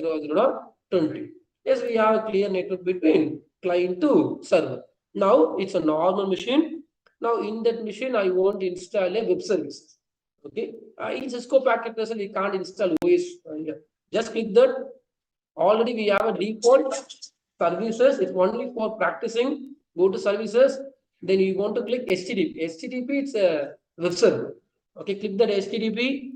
20.0.20. Yes, we have a clear network between client to server. Now it's a normal machine. Now in that machine, I want to install a web service. Okay, in Cisco Packet Tracer, we can't install OS here. Just click that. Already we have a default services. It's only for practicing. Go to services. Then you want to click HTTP. HTTP, it's a web server. Okay, click that HTTP.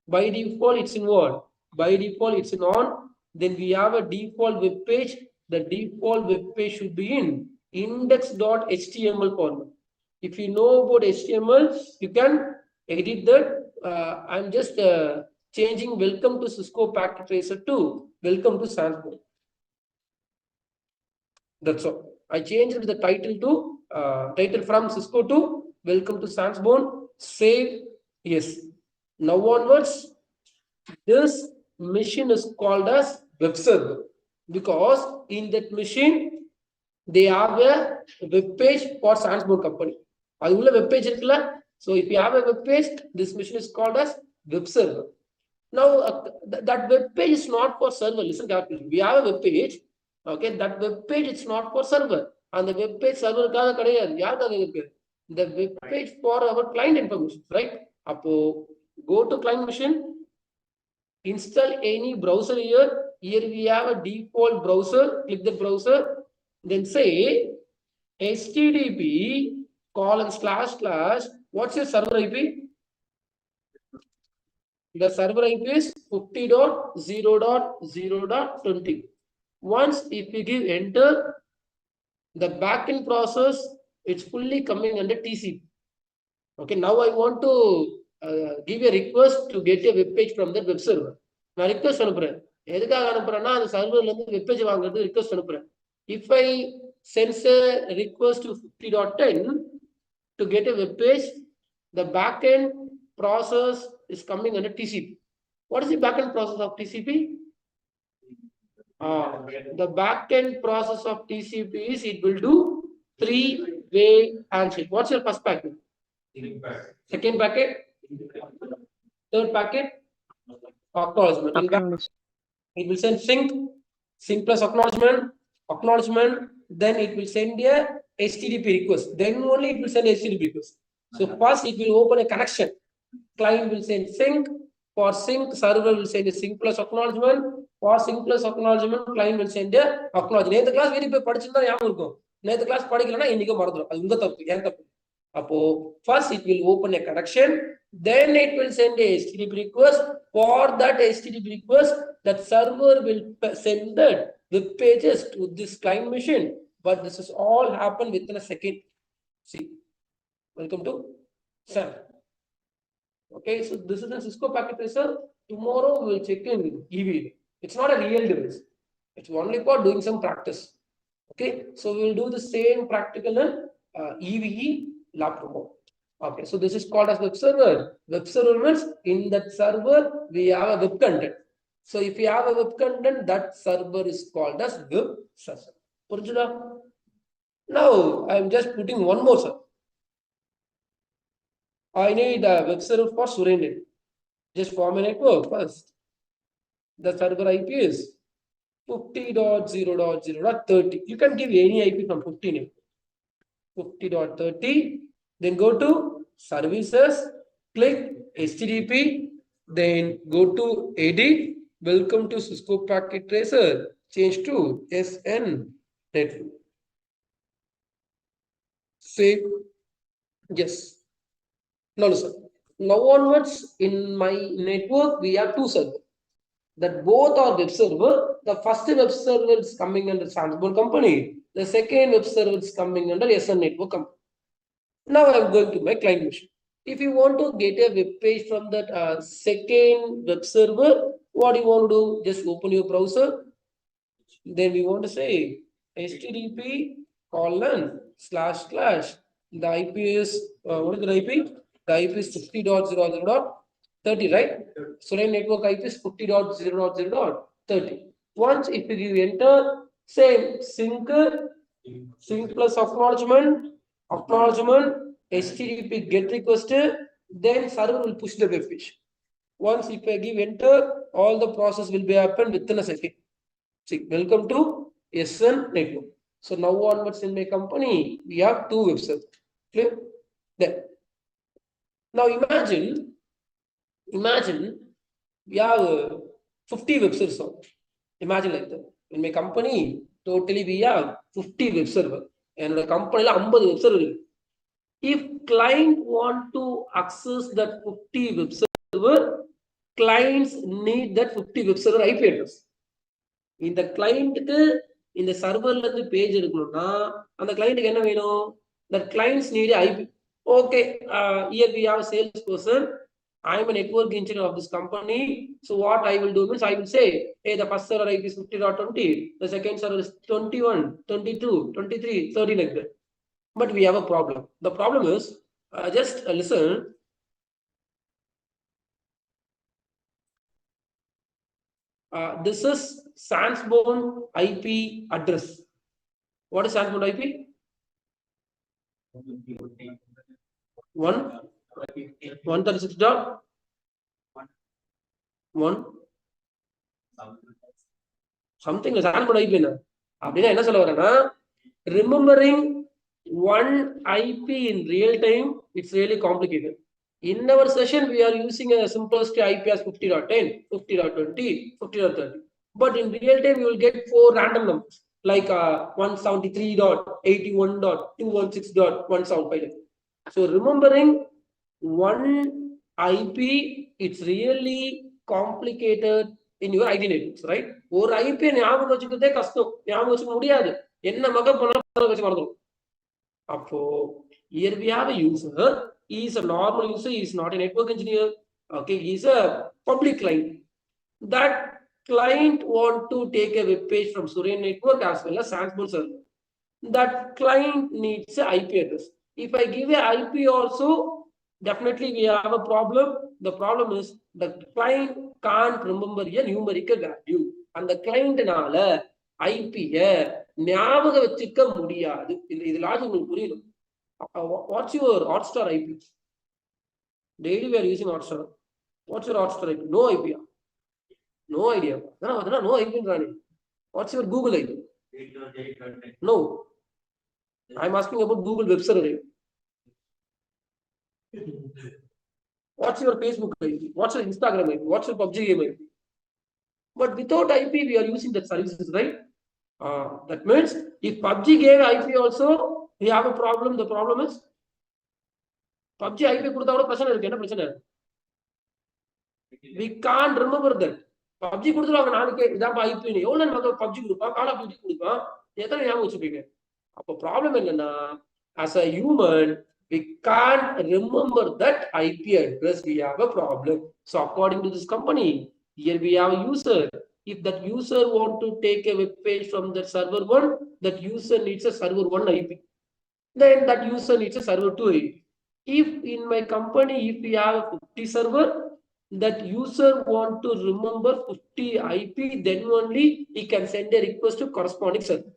By default, it's in what? By default, it's in on. Then we have a default web page. The default web page should be in index.html format. If you know about HTML, you can edit that. I'm just changing welcome to Cisco Packet Tracer to welcome to Sandsborn. That's all. I changed the title to title from Cisco to welcome to Sandsborn. Save. Yes. Now onwards, this machine is called as web server because in that machine they have a web page for Sandsborn company. அது உள்ள web page இருக்குல்ல. So if you have a web page, this machine is called as web server. Now that web page is not for server. Listen carefully. We have a web page. Okay, that web page it's not for server. And the web page server காக கிடையாது. யாருக்காக இருக்கு? The web page for our client information, right? அப்போ go to client machine, install any browser here. Here we have a default browser. Click the browser. Then say HTTP : what's your server IP? The server IP is 50.0.0.20. Once if you give enter, the backend process, it's fully coming under TCP. Okay, now I want to give a request to get a web page from that web server. நான் request அனுப்புறேன். எதுக்காக அனுப்புறேன்னா அந்த சர்வர்ல இருந்து web page வாங்குறது request அனுப்புறேன். If I send a request to 50.10 to get a web page, the backend process is coming under TCP. What is the backend process of TCP? The backend process of TCP is it will do three-way handshake. What's your first packet? Second packet? Third packet? Acknowledgement. It will send sync plus acknowledgement. Then it will send a HTTP request. Then only it will send HTTP request. So first it will open a connection. Client will send sync. For sync, server will send a sync plus acknowledgement. For sync plus acknowledgement, client will send a acknowledgement. இந்த class video போய் படிச்சிருந்தா ஞாபகம் இருக்கும். நேத்து class படிக்கலனா இன்னைக்கு மறந்துடும். அது உங்க தப்பு, ஏன் தப்பு? அப்போ first it will open a connection, then it will send a HTTP request. For that HTTP request, that server will send that web pages to this client machine. But this is all happen within a second. See, welcome to Sam. Okay, so this is a Cisco Packet Tracer. Tomorrow we will check in EVE. It's not a real device. It's only for doing some practice. Okay, so we will do the same practical in EVE lab tomorrow. Okay, so this is called as web server. Web server means in that server we have a web content. So if you have a web content, that server is called as web server. Now I am just putting one more server. I need a web server for Surendra. Just form a network first. The server IP is 50.0.0.30. You can give any IP from 15. 50.30. Then go to services, click HTTP, then go to edit, welcome to Cisco Packet Tracer, change to SN network. Save. Yes. No, sir. Now onwards, in my network, we have two servers. That both are web server. The first web server is coming under Sandsborn company. The second web server is coming under SN network company. Now I'm going to my client machine. If you want to get a web page from that second web server, what do you want to do? Just open your browser. Then we want to say HTTP : the IP is what is the IP? The IP is 50.0.0.30, right? So the network IP is 50.0.0.30. Once if you give enter, same sync plus acknowledgement, HTTP get request, then server will push the web page. Once if I give enter, all the process will be happen within a second. See, welcome to SN network. So now onwards in my company, we have 2 web servers. Clear? Then, now imagine we have 50 web servers. Imagine like that. In my company, totally we have 50 web server. And the company 50 web server. If client want to access that 50 web server, clients need that 50 web server IP address. இந்த கிளையண்ட்டுக்கு இந்த சர்வர்ல இருந்து page எடுக்கணும்னா அந்த கிளையண்ட்டுக்கு என்ன வேணும்? That clients need IP. Okay, here we have a salesperson. I am a network engineer of this company. So what I will do means I will say, hey, the first server IP is 50.20, the second server is 21, 22, 23, 30 like that. But we have a problem. The problem is, just listen. This is Sandsborn IP address. What is Sandsborn IP? 136.1 something is Sandsborn IP na. அப்படின்னா என்ன சொல்ல வரேன்னா, remembering one IP in real time, it's really complicated. In our session, we are using a simplest IP as 50.10, 50.20, 50.30. But in real time, you will get 4 random numbers like 173.81.216.175. So remembering one IP, it's really complicated in your IT networks, right? ஒரு IP ஞாபகம் வச்சுக்கிறதே கஷ்டம், ஞாபகம் வச்சுக்க முடியாது. என்ன மகம் பண்ணாலும் வச்சு மறந்துடும். அப்போ here we have a user. He is a normal user. He is not a network engineer. Okay, he is a public client. That client want to take a web page from Surya network as well as Sandsborn server. That client needs a IP address. If I give a IP also, definitely we have a problem. The problem is the client can't remember a numerical value. And the client நால IP ஞாபகம் வச்சுக்க முடியாது. இது logic உங்களுக்கு புரியும். What's your Hotstar IP? Daily we are using Hotstar. What's your Hotstar IP? No IP. No idea. No IP. What's your Google IP? No. I'm asking about Google web server. What's your Facebook IP? What's your Instagram IP? What's your PUBG game IP? But without IP, we are using that services, right? That means if PUBG gave IP also, we have a problem. The problem is PUBG IP கொடுத்தா கூட பிரச்சனை இருக்கு. என்ன பிரச்சனை? We can't remember that. PUBG கொடுத்துருவாங்க நாளைக்கு இதான் IP னு. எவ்வளவு நேரம் PUBG கொடுப்பா, கால் ஆஃப் டியூட்டி கொடுப்பா, எத்தனை ஞாபகம் வச்சுப்பீங்க? அப்போ ப்ராப்ளம் என்னன்னா, as a human, we can't remember that IP address. We have a problem. So according to this company, here we have a user. If that user want to take a web page from the server 1, that user needs a server 1 IP. Then that user needs a server 2 IP. If in my company, if we have a 50 server, that user want to remember 50 IP, then only he can send a request to corresponding server.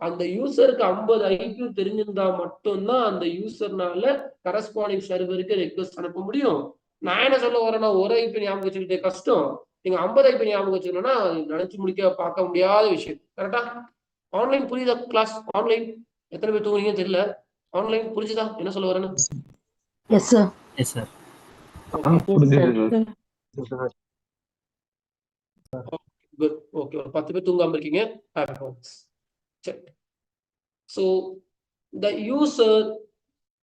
அந்த யூசருக்கு 50 IP தெரிஞ்சிருந்தா மட்டும்தான் அந்த யூசர்னால corresponding சர்வருக்கு request அனுப்ப முடியும். நான் என்ன சொல்ல வரேன்னா, ஒரு IP ஞாபகம் வச்சுக்கிட்டே கஷ்டம், நீங்க 50 IP ஞாபகம் வச்சுக்கணும்னா நினைச்சு முடிக்க பார்க்க முடியாத விஷயம். கரெக்டா? ஆன்லைன் புரியுதா? கிளாஸ் ஆன்லைன் எத்தனை பேர் தூங்குறீங்கன்னு தெரியல. ஆன்லைன் புரிஞ்சுதா என்ன சொல்ல வரேன்னு? Yes sir. Yes sir. Good. Okay, 10 பேர் தூங்காம இருக்கீங்க. Check. So the user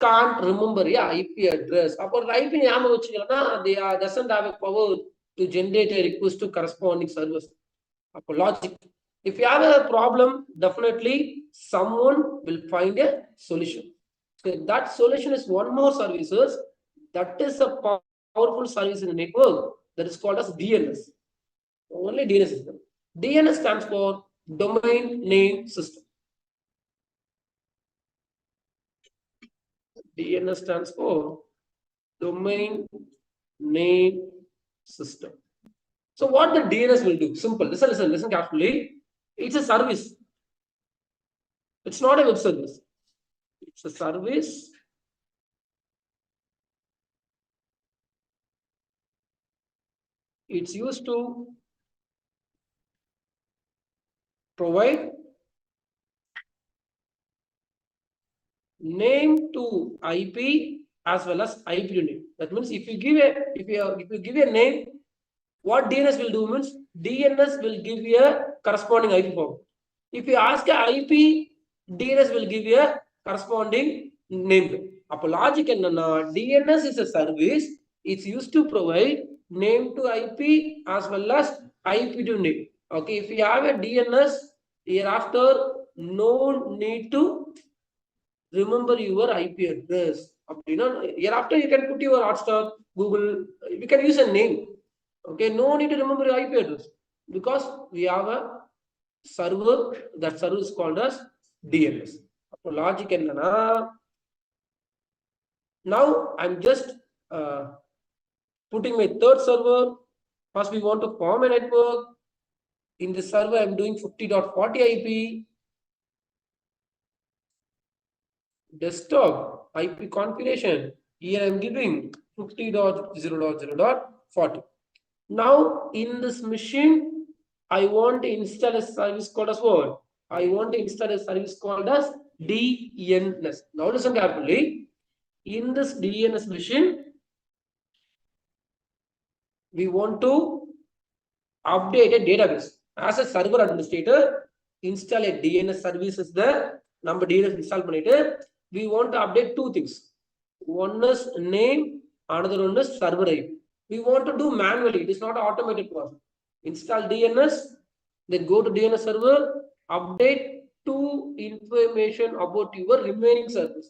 can't remember a IP address. Upon IP ஞாபகம் வச்சுக்கலன்னா they doesn't have a power to generate a request to corresponding service. Upon logic, if you have a problem, definitely someone will find a solution. So that solution is one more services. That is a powerful service in the network that is called as DNS. Only DNS system. DNS stands for domain name system. DNS stands for domain name system. So what the DNS will do? Simple. Listen carefully. It's a service. It's not a web service. It's a service it's used to provide name to IP as well as IP to name. That means if you give a name, what DNS will do means DNS will give you a corresponding IP form. If you ask a IP, DNS will give you a corresponding name. Appo logic enna DNS is a service. It's used to provide name to IP as well as IP to name. Okay, if you have a DNS, hereafter no need to remember your IP address. Hereafter you can put your Hotstar, Google, you can use a name. Okay, no need to remember your IP address because we have a server. That server is called as DNS. Logic enna, now I'm just putting my third server. First, we want to form a network. In this server, I'm doing 50.40 IP. Desktop IP configuration. Here I'm giving 50.0.0.40. Now, in this machine, I want to install a service called as what? I want to install a service called as DNS. Now, listen carefully. In this DNS machine, we want to update a database. As a server administrator, install a DNS service is there. Number DNS install பண்ணிட்டு, we want to update two things. One is name, another one is server IP. We want to do manually. It is not an automated process. Install DNS, then go to DNS server, update two information about your remaining service.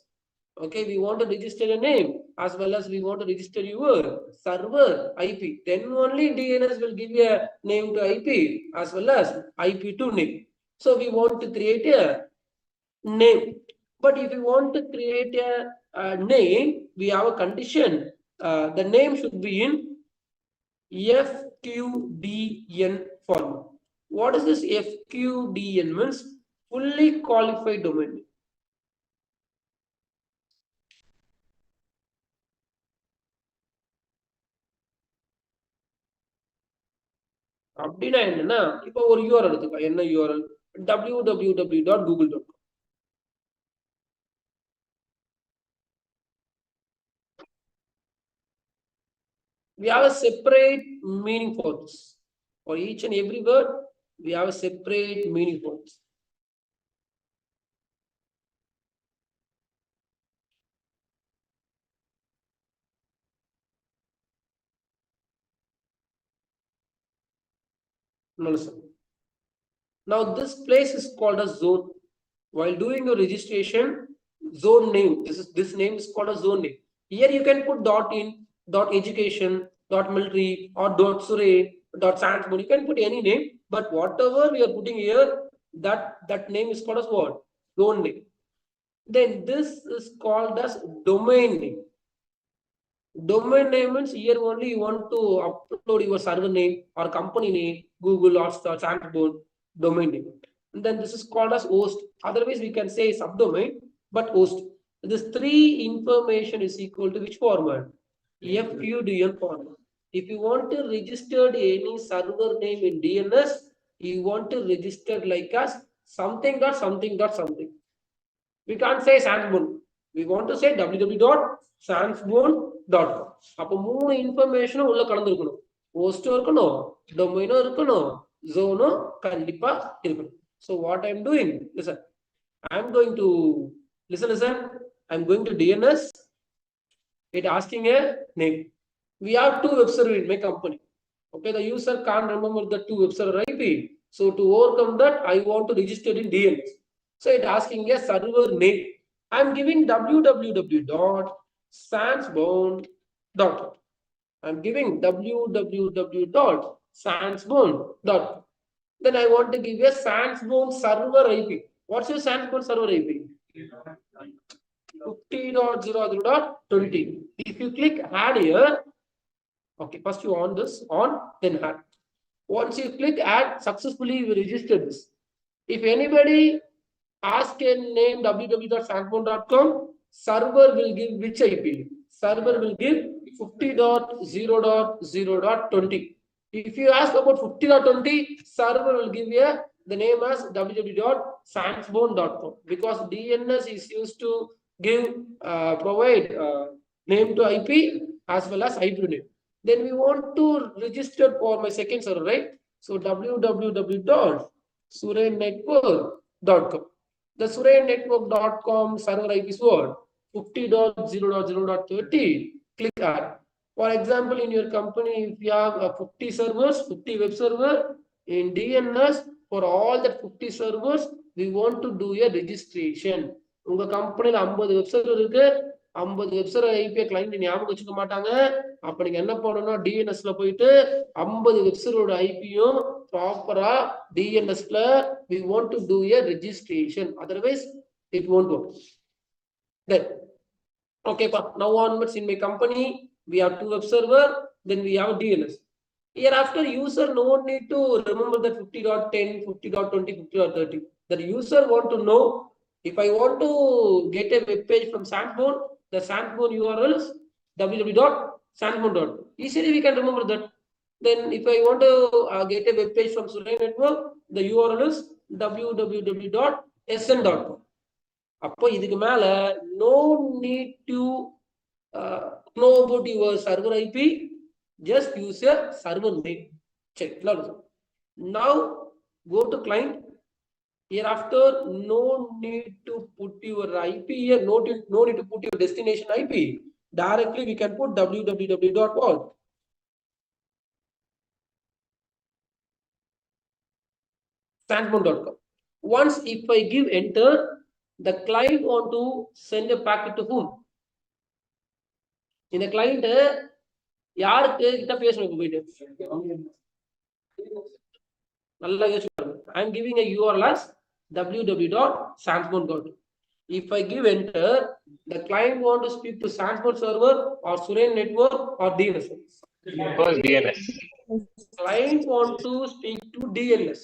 Okay, we want to register a name as well as we want to register your server IP. Then only DNS will give you a name to IP as well as IP to name. So we want to create a name. But if you want to create a name, we have a condition. The name should be in FQDN format. What is this FQDN means? Fully qualified domain name. அப்படின்னா என்னன்னா இப்போ ஒரு URL எடுத்துக்கோ என்ன URL www.google.com. We have a separate meaning for this. For each and every word, we have a separate meaning for this. Now this place is called a zone. While doing your registration, zone name, this name is called a zone name. Here you can put .in, .education, .military or .survey, .sandsborn. You can put any name, but whatever we are putting here, that name is called as what? Zone name. Then this is called as domain name. Domain name means here only you want to upload your server name or company name, Google or Sandsborn, domain name. And then this is called as host. Otherwise, we can say subdomain, but host. This three information is equal to which format? FQDN format. If you want to register any server name in DNS, you want to register like as something dot something dot something. We can't say Sandsborn. We want to say www.sandsborn.com. அப்போ மூணு இன்ஃபர்மேஷனும் உள்ள கலந்துருக்கணும். ஹோஸ்டும் இருக்கணும், டொமைனும் இருக்கணும், ஜோனும் கண்டிப்பா இருக்கணும். So what I'm doing, listen, I'm going to listen. I'm going to DNS. It asking a name. We have two web server in my company. Okay, the user can't remember the two web server IP. So to overcome that, I want to register in DNS. So it asking a server name. I'm giving www.sandsborn.com. I'm giving www.sandsborn.com. Then I want to give a Sandsborn server IP. What's your Sandsborn server IP? 50.0.0.20. If you click add here, okay, first you on this, then add. Once you click add, successfully you registered this. If anybody ask a name www.sandsborn.com, server will give which IP? Server will give 50.0.0.20. If you ask about 50.20, server will give you the name as www.sandsbone.com because DNS is used to give provide name to IP as well as hybrid name. Then we want to register for my second server, right? So www.surainnetwork.com. The surainnetwork.com server IP is what? 50.0.0.30. Click add. For example, in your company, if you have 50 servers, 50 web server in DNS, for all the 50 servers, we want to do a registration. உங்க கம்பெனில 50 web server இருக்கு 50 web server IP client ஞாபகம் வச்சுக்க மாட்டாங்க அப்ப நீங்க என்ன பண்ணணும்னா டிஎன்எஸ்ல போயிட்டு 50 வெப் சர்வரோட ஐபியும் ப்ராப்பரா டிஎன்எஸ்ல we want to do a registration otherwise it won't work. Then okay now onwards in my company we have 2 web server, then we have DNS. Hereafter, user no need to remember that 50.10, 50.20, 50.30. The user want to know if I want to get a web page from Sandbone, the Sandbone URL is www.sandbone.com. Easily we can remember that. Then if I want to get a web page from Surai Network, the URL is www.sn.com. அப்போ இதுக்கு மேல no need to know about your server IP, just use a server name. Check. Now go to client. Hereafter, no need to put your IP here, no need to put your destination IP. Directly we can put www.what? Sandbone.com. Once if I give enter, the client want to send a packet to whom? இந்த client யாருக்கு கிட்ட பேசணும் போயிட்டு நல்லா யோசிச்சு பாருங்க. I am giving a URL as www.sandsbone.com. If I give enter, the client want to speak to Sandsbone server or Surai network or DNS. DNS. Client want to speak to DNS.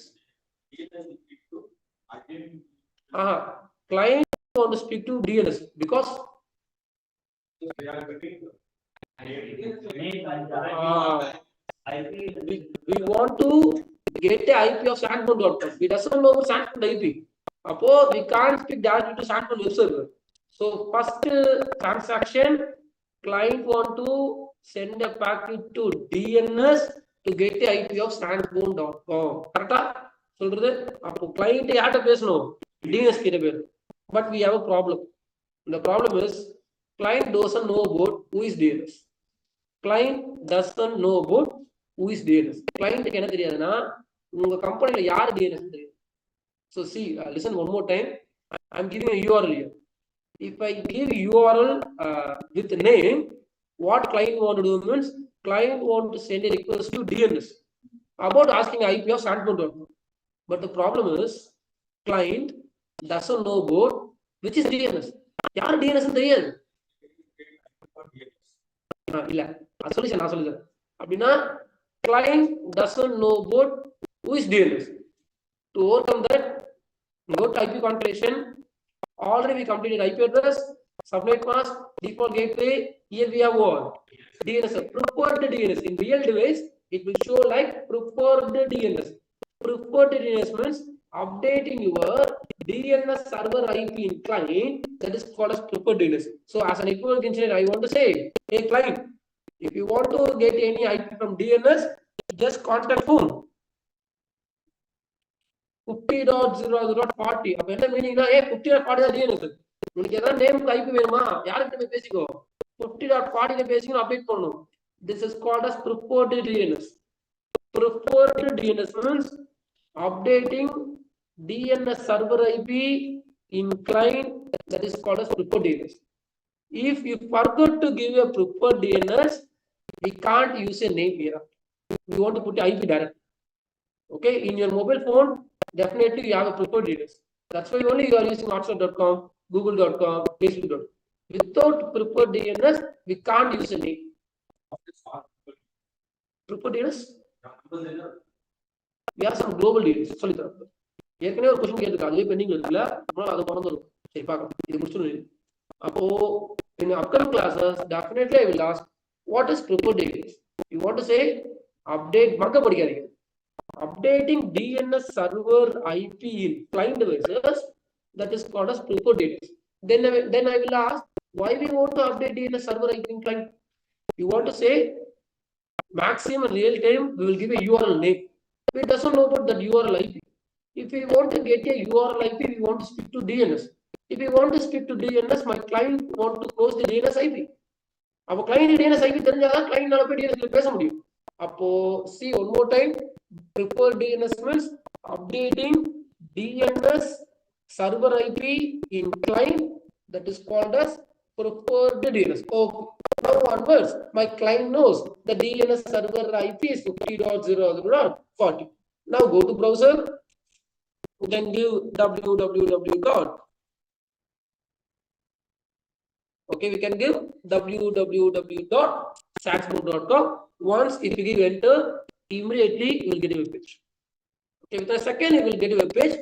Client want to speak to DNS because we want to get the IP of Sandbone.com. We doesn't know Sandbone IP. We can't speak directly to Sandbone web server. So first transaction, client want to send a packet to DNS to get the IP of Sandbone.com. Correct? சொல்றது அப்போ client யார்ட்ட பேசணும் DNS கிட்ட பேசணும். But we have a problem. The problem is client doesn't know about who is DNS. Client doesn't know about who is DNS. Client என்ன தெரியாதுன்னா உங்க கம்பெனில யார் DNS தெரியும். So see, listen one more time. I'm giving a URL here. If I give URL with name, what client want to do means client want to send a request to DNS about asking IP of Sandbone.com. But the problem is client doesn't know about which is DNS. யார் DNS தெரியாது. இல்ல சொல்லுங்க நான் சொல்லுங்க அப்படின்னா client doesn't know about who is DNS. To overcome that, go to IP configuration. Already we completed IP address, subnet mask, default gateway. Here we have what? DNS, preferred DNS. In real device, it will show like preferred DNS. Preferred DNS means updating your DNS server IP in client, that is called as preferred DNS. So as a network engineer, I want to say, hey client, if you want to get any IP from DNS, just contact whom? 50.0.40. அப்ப என்ன மீனிங்னா 50.40 தான் DNS. உங்களுக்கு ஏதாவது name IP வேணுமா யார்கிட்ட போய் பேசிக்கோ 50.40 பேசிக்கணும் update பண்ணணும். This is called as preferred DNS. Preferred DNS means updating DNS server IP in client, that is called as preferred DNS. If you forgot to give a preferred DNS, we can't use a name here. We want to put IP direct. Okay, in your mobile phone, definitely you have a preferred DNS. That's why only you are using WhatsApp.com, Google.com, Facebook.com. Without preferred DNS, we can't use a name. Preferred DNS? We have some global DNS. Sorry, ஏற்கனவே ஒரு question கேட்டிருக்காங்க அதுவே bending இருக்குல்ல அதை கொண்டு வரும் சரி பார்க்கலாம் இது முடிச்சுட்டு அப்போ in upcoming classes definitely I will ask what is preferred DNS. You want to say update மறக்க படிக்காதீங்க. Updating DNS server IP in client devices, that is called as preferred DNS. Then I will ask, why we want to update DNS server IP in client? You want to say maximum real time, we will give a URL name. We doesn't know about that URL IP. If we want to get a URL IP, we want to speak to DNS. If we want to speak to DNS, my client want to close the DNS IP. Our client DNS IP தெரிஞ்சாதான் client நால போய் DNS பேச முடியும். அப்போ see one more time, preferred DNS means updating DNS server IP in client, that is called as preferred DNS. Okay. Now onwards, my client knows the DNS server IP is 50.0.0.40. Now go to browser, then give www. Okay, we can give www.saxboard.com. Once if you give enter, immediately you will get a web page. Okay, within a second you will get a web page,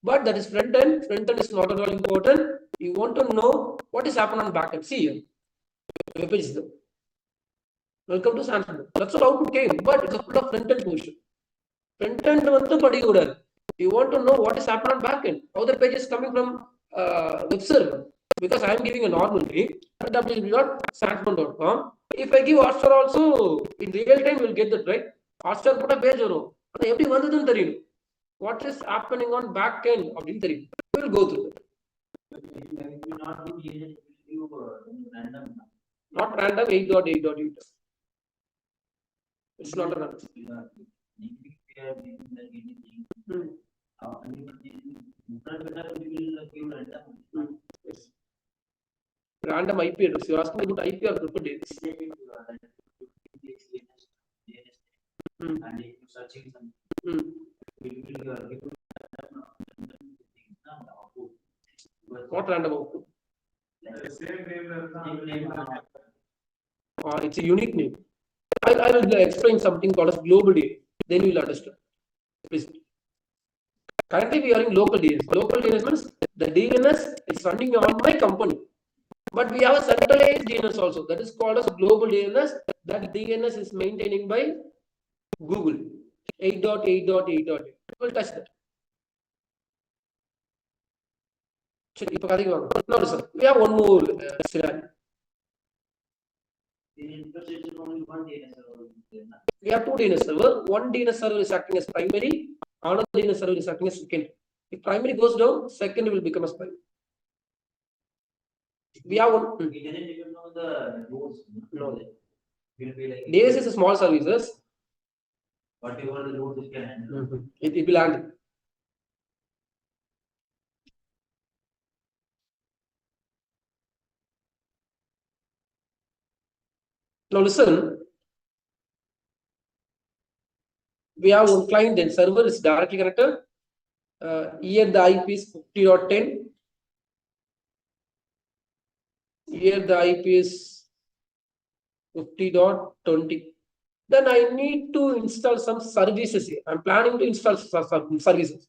but that is front end. Front end is not at all important. You want to know what is happening on back end. See here, web page is there. Welcome to Sanskrit. That's what output came, but it's a full of front end portion. Front end வந்து படிக்க கூடாது. You want to know what is happening on back end, how the page is coming from web server. Because I am giving a normal name, www.saxboard.com. If I give Hotstar also, in real time you will get that, right? Hotstar put a page வரும். அது எப்படி வந்ததுன்னு தெரியணும். What is happening on back end அப்படின்னு தெரியும். We will go through that. Not random 8.8.8. It's not a random. Yes. Random IP address. You ask me about IP or preferred DNS. And if you searching something, What random output? It's a unique name. I will explain something called as global DNS. Then you will understand. Please. Currently we are in local DNS. Local DNS means the DNS is running on my company. But we have a centralized DNS also. That is called as global DNS. That DNS is maintaining by Google. 8.8.8.8. We'll touch that. Now listen, we have one more scenario. We have two DNS server. One DNS server is acting as primary. Another DNS server is acting as secondary. If primary goes down, secondary will become as primary. We have one. It doesn't even know the rules. No. Will be like DNS is a small services. whatever the rules it can handle. It will handle. Now listen. We have one client, then server is directly connected. Here the IP is 50.10. Here the IP is 50.20. Then I need to install some services here. I'm planning to install some services.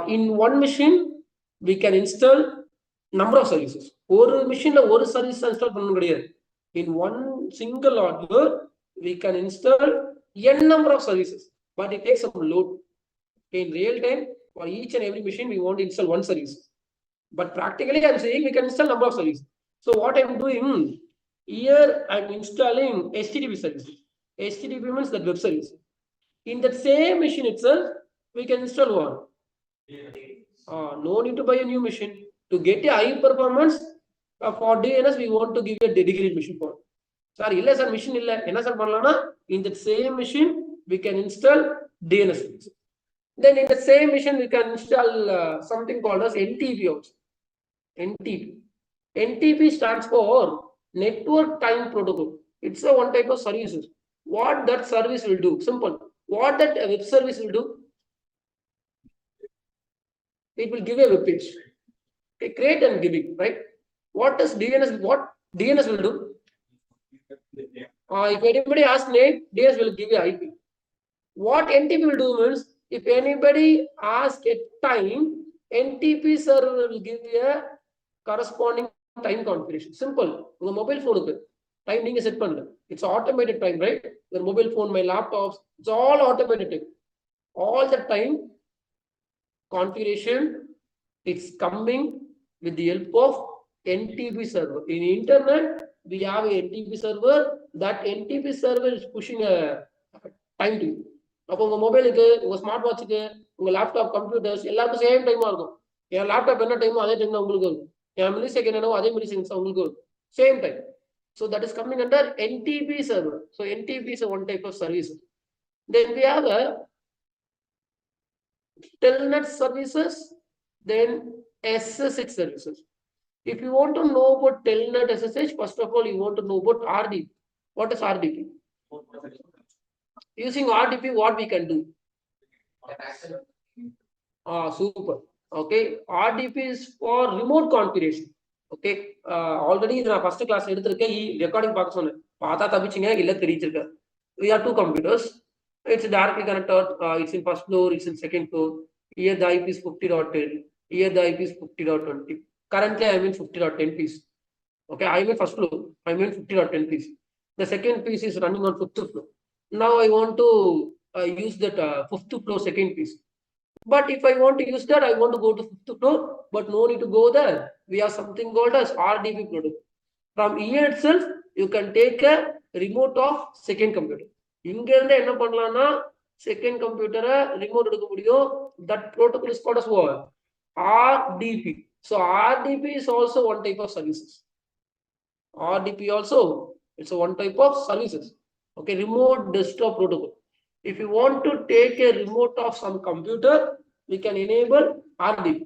In one machine, we can install number of services. One machine la one service install பண்ண முடியாது. In one single hardware, we can install n number of services, but it takes some load. In real time, for each and every machine, we want to install one service. But practically, I'm saying we can install number of services. So what I'm doing here, I'm installing HTTP services. HTTP means that web service. In that same machine itself, we can install one. No need to buy a new machine. To get a high performance for DNS, we want to give a dedicated machine for it. Sir, illa sir machine illa. Enna sir panalana? In that same machine, we can install DNS services. Then in the same machine, we can install something called as NTP also. NTP. NTP stands for Network Time Protocol. It's a one type of services. What that service will do? Simple. What that web service will do? It will give a web page. Okay, create and give it, right? What does DNS? What DNS will do? If anybody asks name, DNS will give a IP. What NTP will do means, if anybody asks a time, NTP server will give you a corresponding time configuration. Simple. Your mobile phone. Time நீங்க set பண்ணல. It's automated time, right? Your mobile phone, my laptops, it's all automated time. All the time configuration, it's coming with the help of NTP server. In internet, we have a NTP server. That NTP server is pushing a time to you. அப்போ உங்க மொபைலுக்கு, உங்க smart வாட்சுக்கு, உங்க laptop, computers எல்லாருக்கும் same டைமா இருக்கும். என் laptop என்ன டைமோ அதே டைம் தான் உங்களுக்கு இருக்கும். என் மில்லி செகண்ட் என்னவோ அதே மில்லி செகண்ட்ஸ் உங்களுக்கு இருக்கும். Same time. So that is coming under NTP server. So NTP is one type of service. Then we have a Telnet services, then SSH services. If you want to know about Telnet SSH, first of all, you want to know about RDP. What is RDP? Using RDP, what we can do? Super. Okay, RDP is for remote configuration. Okay, already in our first class, recording we have two computers. It's directly connected. It's in first floor, it's in second floor. Here the IP is 50.10. Here the IP is 50.20. Currently, I'm in 50.10 piece. Okay, I'm in first floor. I'm in 50.10 piece. The second piece is running on fifth floor. Now I want to use that fifth floor second piece. But if I want to use that, I want to go to fifth floor, but no need to go there. We have something called as RDP protocol. From here itself, you can take a remote of second computer. இங்க இருந்து என்ன பண்ணலாம்னா second computer remote எடுக்க முடியும். That protocol is called as what? RDP. So RDP is also one type of services. RDP also, it's a one type of services. Okay, remote desktop protocol. If you want to take a remote of some computer, we can enable RDP.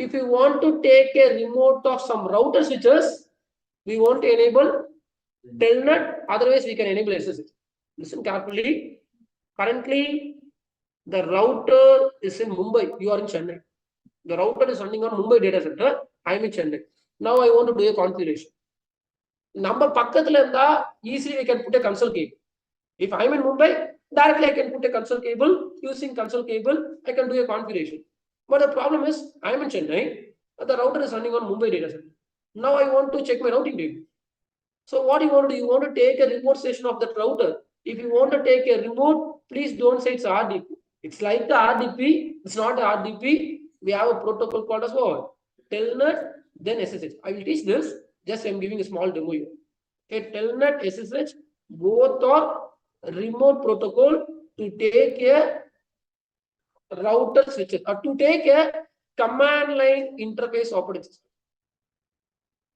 If you want to take a remote of some router switches, we want to enable Telnet. Otherwise, we can enable SSH. Listen carefully. Currently, the router is in Mumbai. You are in Chennai. The router is running on Mumbai data center. I am in Chennai. Now I want to do a configuration. Number பக்கத்துல இருந்தா easily we can put a console cable. If I am in Mumbai, directly I can put a console cable. Using console cable, I can do a configuration. But the problem is, I am in Chennai. The router is running on Mumbai data center. Now I want to check my routing table. So what you want to do? You want to take a remote session of that router. If you want to take a remote, please don't say it's RDP. It's like the RDP. It's not the RDP. We have a protocol called as what? Telnet, then SSH. I will teach this. Just I'm giving a small demo here. Okay, Telnet, SSH, both are remote protocol to take a router switches or to take a command line interface operating system.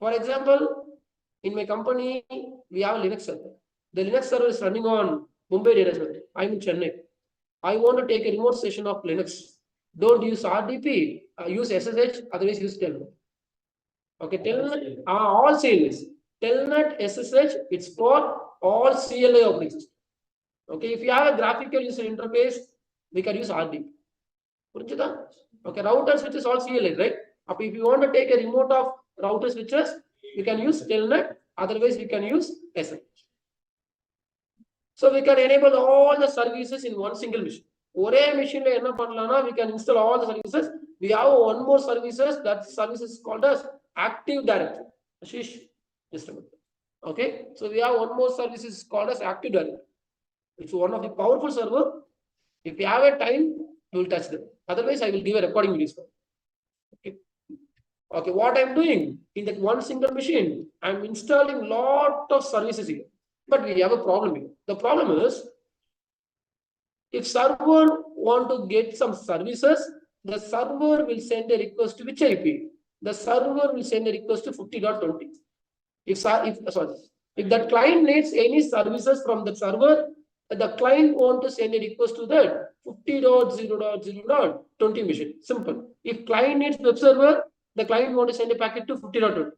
For example, in my company, we have a Linux server. The Linux server is running on Mumbai data center. I'm in Chennai. I want to take a remote session of Linux. Don't use RDP. Use SSH. Otherwise, use Telnet. Okay, Telnet. All CLAs. Telnet, SSH. It's for all CLA operating system. Okay, if you have a graphical user interface, we can use RDP. Okay, router switches all CLA, right? If you want to take a remote of router switches, we can use Telnet. Otherwise, we can use SSH. So we can enable all the services in one single machine. One machine we can install all the services. We have one more services. That service is called as Active Directory. Ashish, just a minute. Okay, so we have one more service is called as Active Directory. It's one of the powerful server. If you have a time, you will touch them. Otherwise, I will give a recording video. Okay. Okay, what I'm doing in that one single machine, I'm installing lot of services here. But we have a problem here. The problem is, if server want to get some services, the server will send a request to which IP? The server will send a request to 50.20. If that client needs any services from the server, the client want to send a request to that 50.0.0.20 machine. Simple. If client needs web server, the client want to send a packet to 50.20.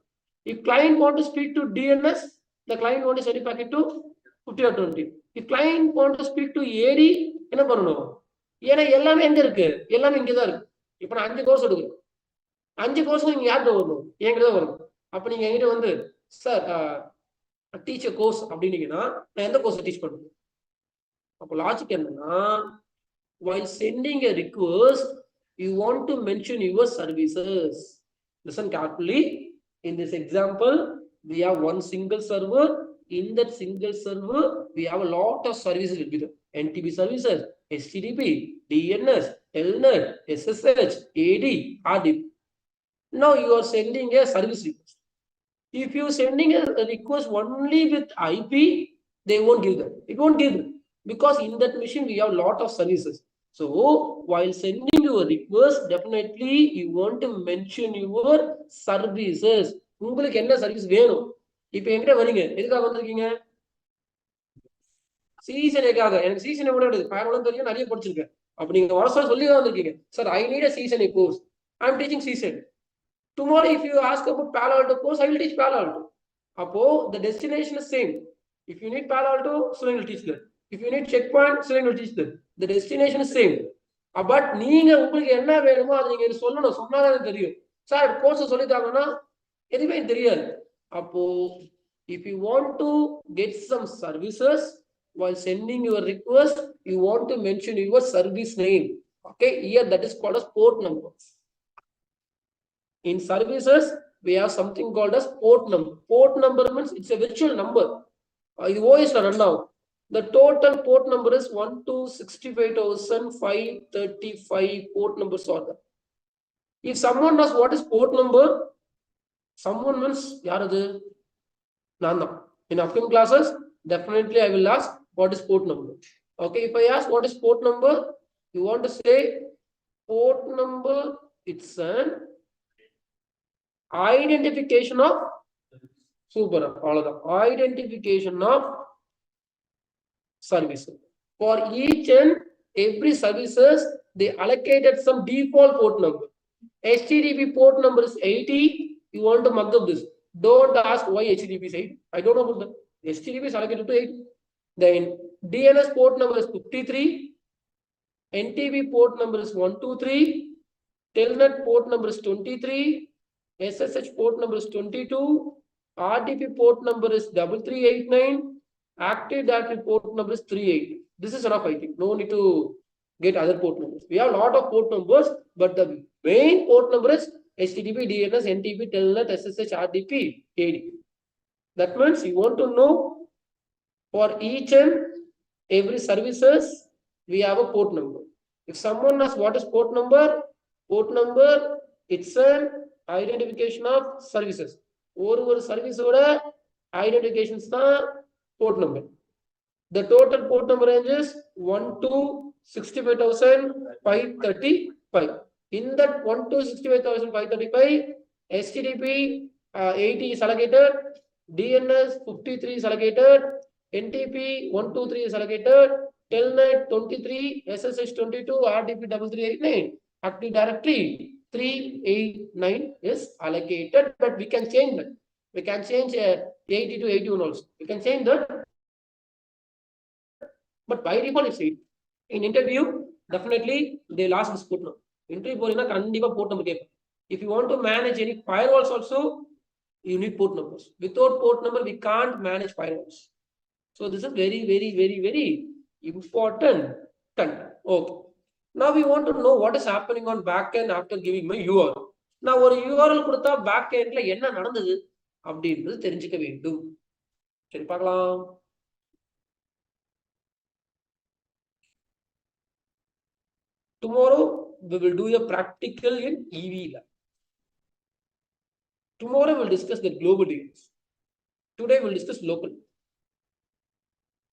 If client want to speak to DNS, the client want to send a packet to 50.20. If client want to speak to AD, என்ன பண்ணணும்? ஏன்னா எல்லாமே எங்க இருக்கு? எல்லாமே இங்க தான் இருக்கு. இப்போ நான் 5 கோர்ஸ் எடுக்கிறேன். 5 கோர்ஸ் நீங்க யார்கிட்ட வரணும்? என்கிட்ட தான் வரணும். அப்ப நீங்க என்கிட்ட வந்து சார் டீச் கோர்ஸ் அப்படின்னீங்கன்னா நான் எந்த கோர்ஸ் டீச் பண்ணுவேன்? அப்போ லாஜிக் என்னன்னா, while sending a request, you want to mention your services. Listen carefully. In this example, We have one single server. In that single server, we have a lot of services will be there. NTP services, HTTP, DNS, Telnet, SSH, AD, RDP. Now you are sending a service request. If you are sending a request only with IP, they won't give them. It won't give them because in that machine we have a lot of services. So while sending your request, definitely you want to mention your services. உங்களுக்கு என்ன service வேணும்? இப்போ என்கிட்ட வரீங்க, எதுக்காக வந்திருக்கீங்க? சீசனுக்காக. எனக்கு சீசனை விட பேரவளம் தெரியும், நிறைய படிச்சிருக்கேன். அப்ப நீங்க வர சொல்லி தான் வந்திருக்கீங்க. Sir, I need a season course. I am teaching season. Tomorrow if you ask about Palo Alto course, I will teach Palo Alto. Appo the destination is same. If you need Palo Alto, Suren will teach that. If you need checkpoint, Suren will teach that. The destination is same. But நீங்க உங்களுக்கு என்ன வேணுமோ அதை நீங்க சொல்லணும். சொன்னாதான் தெரியும். Sir course சொல்லிட்டாங்கன்னா எதுவுமே தெரியாது. அப்போ if you want to get some services while sending your request, you want to mention your service name. Okay, here that is called as port number. In services, we have something called as port number. Port number means it's a virtual number. This OS run now. The total port number is 1,265,535 port numbers are there. If someone knows what is port number, someone means yaradu nanda. In upcoming classes, definitely I will ask what is port number. Okay, if I ask what is port number, you want to say port number, it's an identification of super all of the identification of services. For each and every services, they allocated some default port number. HTTP port number is 80. You want to mug up this. Don't ask why HTTP is 80. I don't know about that. HTTP is allocated to 80. Then DNS port number is 53. NTP port number is 123. Telnet port number is 23. SSH port number is 22. RDP port number is 3389. Active Directory port number is 38. This is enough, I think. No need to get other port numbers. We have a lot of port numbers, but the main port number is HTTP, DNS, NTP, Telnet, SSH, RDP, AD. That means you want to know for each and every services, we have a port number. If someone asks what is port number, it's an identification of services. Over service order identifications are port number. The total port number range is 1,265,535. In that 1,265,535, HTTP 80 is allocated, DNS 53 is allocated, NTP 123 is allocated, Telnet 23, SSH 22, RDP 3389, Active Directory 389 is allocated, but we can change that. We can change 80 to 81 also. We can change that. But by default, it's 8. In interview, definitely they'll ask this port number. Interview port number. If you want to manage any firewalls also, you need port numbers. Without port number, we can't manage firewalls. So this is very, very, very, very important. Okay. Now we want to know what is happening on backend after giving my URL. Now ஒரு URL கொடுத்தா backendல என்ன நடந்தது அப்படின்றது தெரிஞ்சுக்க வேண்டும். சரி பார்க்கலாம். Tomorrow we will do a practical in EV lab. Tomorrow we'll discuss the global DNS. Today we'll discuss local.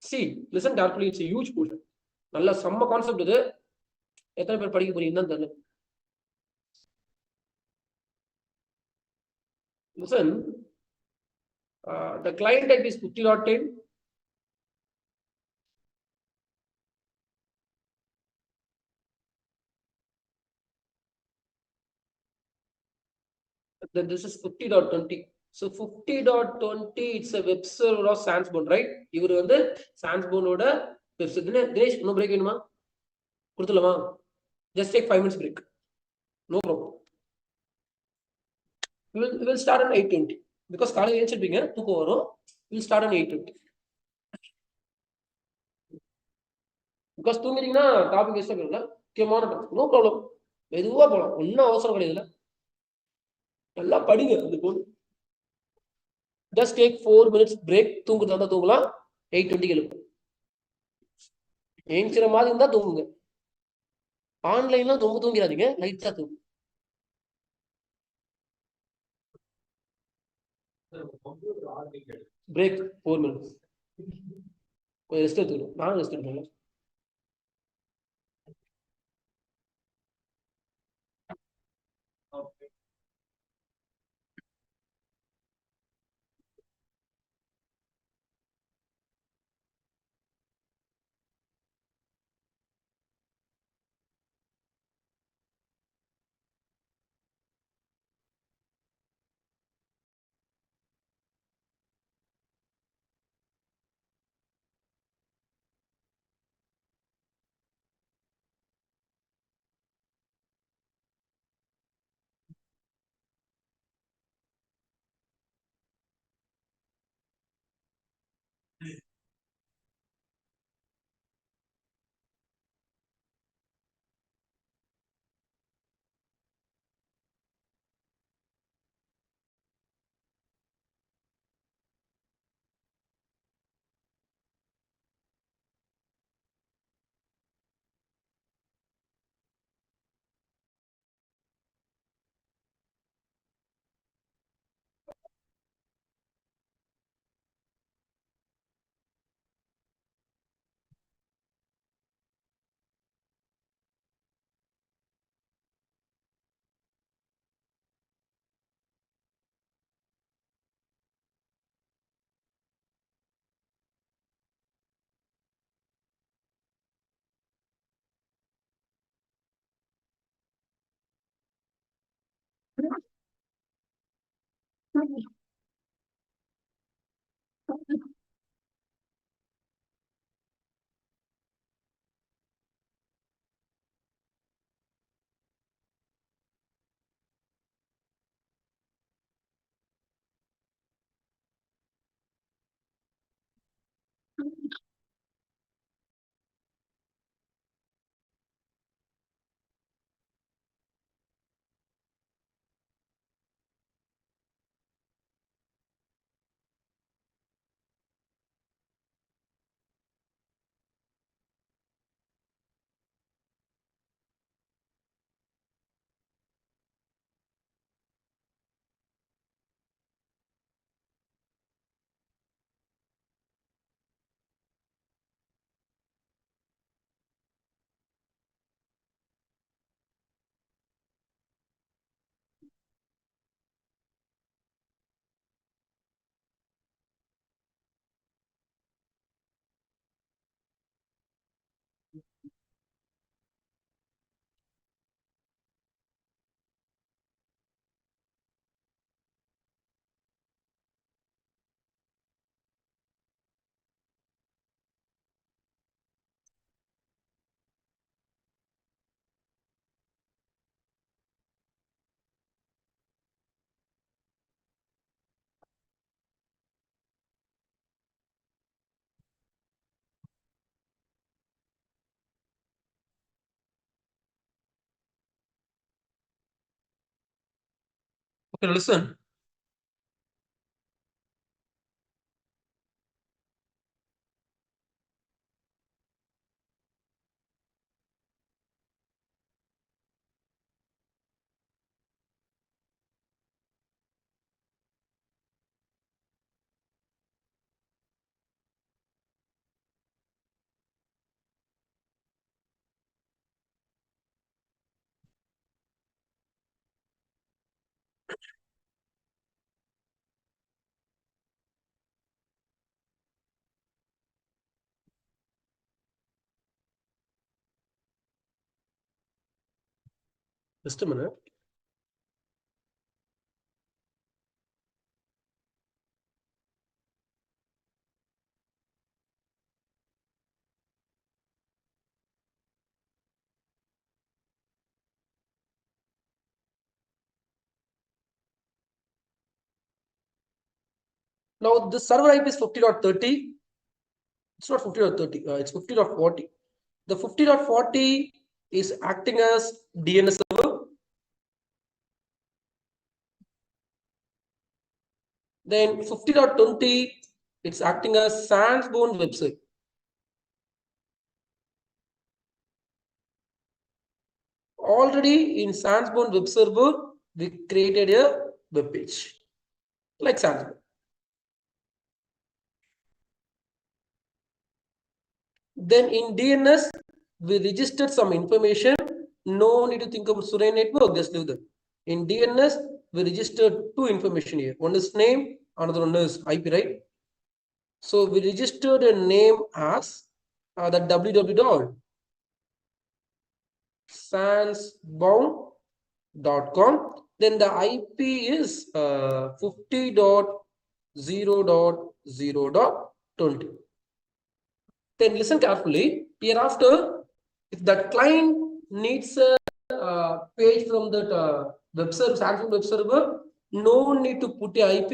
See, listen carefully, it's a huge portion. நல்ல செம்ம கான்செப்ட் இது. எத்தனை பேர் படிக்க போறீங்கன்னு தெரியல. Listen, the client type is 50.10. Then this is 50.20. So 50.20, it's a web server of Sandsborn, right? இவர் வந்து Sandsborn-ஓட web server. Dinesh, no break வேணுமா? கொடுத்துடலாமா? Just take 5 minutes break. No problem. We will start on 8:20 because college ஏஞ்சிருப்பீங்க, தூக்கம் வரும். We will start on 8:20. Because தூங்குறீங்கன்னா topic waste ஆகும்ல. முக்கியமான topic. No problem. மெதுவா போலாம். ஒன்றும் அவசரம் கிடையாதுல. நல்லா படிங்க அது போல. Just take 4 minutes break. தூங்குறதா இருந்தா தூங்கலாம். 8:20 எழுப்பு. ஏஞ்சிற மாதிரி இருந்தா தூங்குங்க. ஆன்லைன்ல ரொம்ப தூங்கிடாதீங்க, லைட்டா தூங்கு. Break 4 minutes. கொஞ்சம் ரெஸ்ட் எடுத்துக்கணும். நானும் ரெஸ்ட் எடுக்கணும். Okay, listen. Just a minute. Now the server IP is 50.30. It's not 50.30, it's 50.40. The 50.40 is acting as DNS server. Then 50.20, it's acting as Sandsborn website. Already in Sandsborn web server, we created a web page like Sandsborn. Then in DNS, we registered some information. No need to think about Survey network, just leave that. In DNS, we registered two information here. One is name, another one is IP, right? So we registered a name as the www.sandsbound.com. Then the IP is 50.0.0.20. Then listen carefully. Hereafter, if that client needs a page from that web server, Samsung web server, no need to put a IP.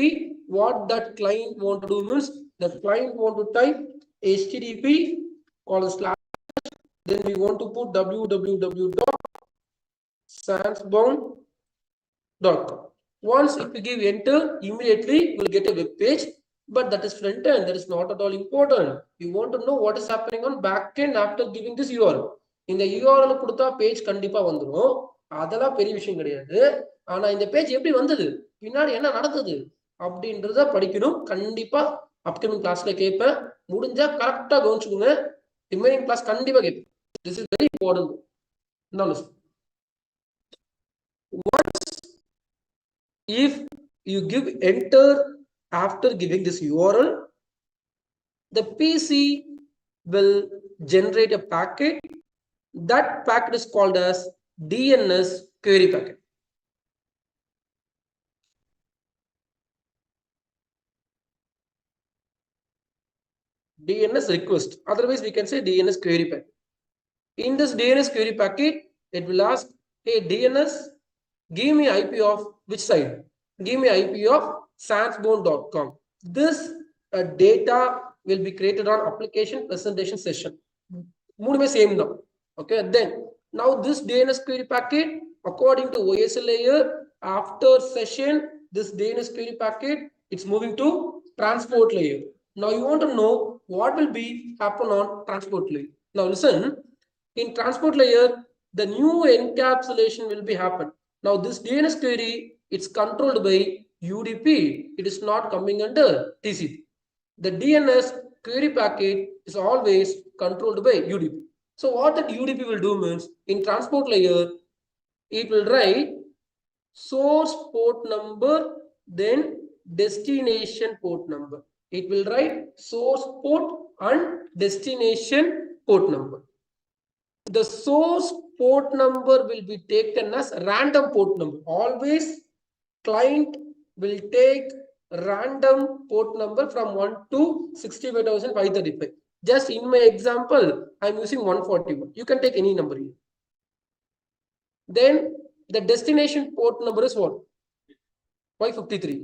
What that client want to do means the client want to type HTTP / then we want to put www.sandsbound.com. Once if we give enter, immediately we'll get a web page. But that is front end. That is not at all important. You want to know what is happening on back end after giving this URL. இந்த URL கொடுத்தா page கண்டிப்பா வந்துரும். அதெல்லாம் பெரிய விஷயம் கிடையாது. ஆனா இந்த பேஜ் எப்படி வந்தது, பின்னாடி என்ன நடக்குது அப்படின்றத படிக்கணும். கண்டிப்பா அப்கமிங் கிளாஸ்ல கேட்பேன். முடிஞ்சா கரெக்டா கவனிச்சுக்கோங்க. ரிமைனிங் கிளாஸ் கண்டிப்பா கேட்பேன். This is very important. Now listen. Once if you give enter after giving this URL, the PC will generate a packet. That packet is called as DNS query packet. DNS request. Otherwise, we can say DNS query packet. In this DNS query packet, it will ask, hey, DNS, give me IP of which site? Give me IP of sandsbound.com. This data will be created on application presentation session. Same now. Okay, then now this DNS query packet, according to OSL layer, after session, this DNS query packet, it's moving to transport layer. Now you want to know what will be happen on transport layer. Now listen, in transport layer, the new encapsulation will be happen. Now this DNS query, it's controlled by UDP. It is not coming under TCP. The DNS query packet is always controlled by UDP. So what that UDP will do means, in transport layer, it will write source port number, then destination port number. It will write source port and destination port number. The source port number will be taken as random port number. Always client will take random port number from 1 to 65,535. Just in my example, I'm using 141. You can take any number here. Then the destination port number is what? Why 53?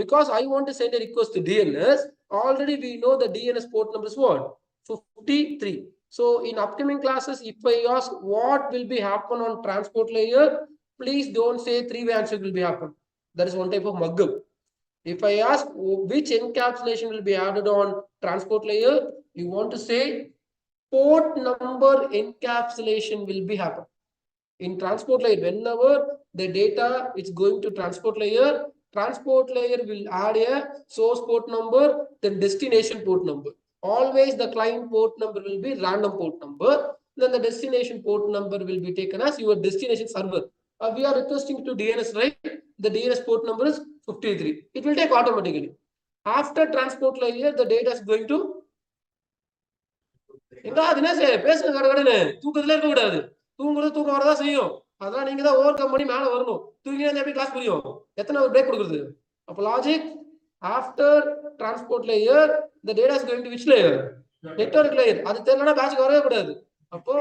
Because I want to send a request to DNS. Already we know the DNS port number is what? 53. So in upcoming classes, if I ask what will be happen on transport layer, please don't say three-way answer will be happen. That is one type of muggle. If I ask which encapsulation will be added on transport layer, you want to say port number encapsulation will be happen. In transport layer, whenever the data is going to transport layer will add a source port number, then destination port number. Always the client port number will be random port number. Then the destination port number will be taken as your destination server. We are requesting to DNS, right? The DNS port number is 53. It will take automatically. After transport layer, the data is going to தூக்கம் வரதான் செய்யும். அதான் நீங்க தான் over come பண்ணி மேல வரணும். தூங்கி எப்படி கிளாஸ் புரியும்? எத்தனை பிரேக் கொடுக்குறது? அப்ப logic after transport layer the data is going to which layer? Network layer. அது தெரியலனா பேட்ச்க்கு வரவே கூடாது. அப்போ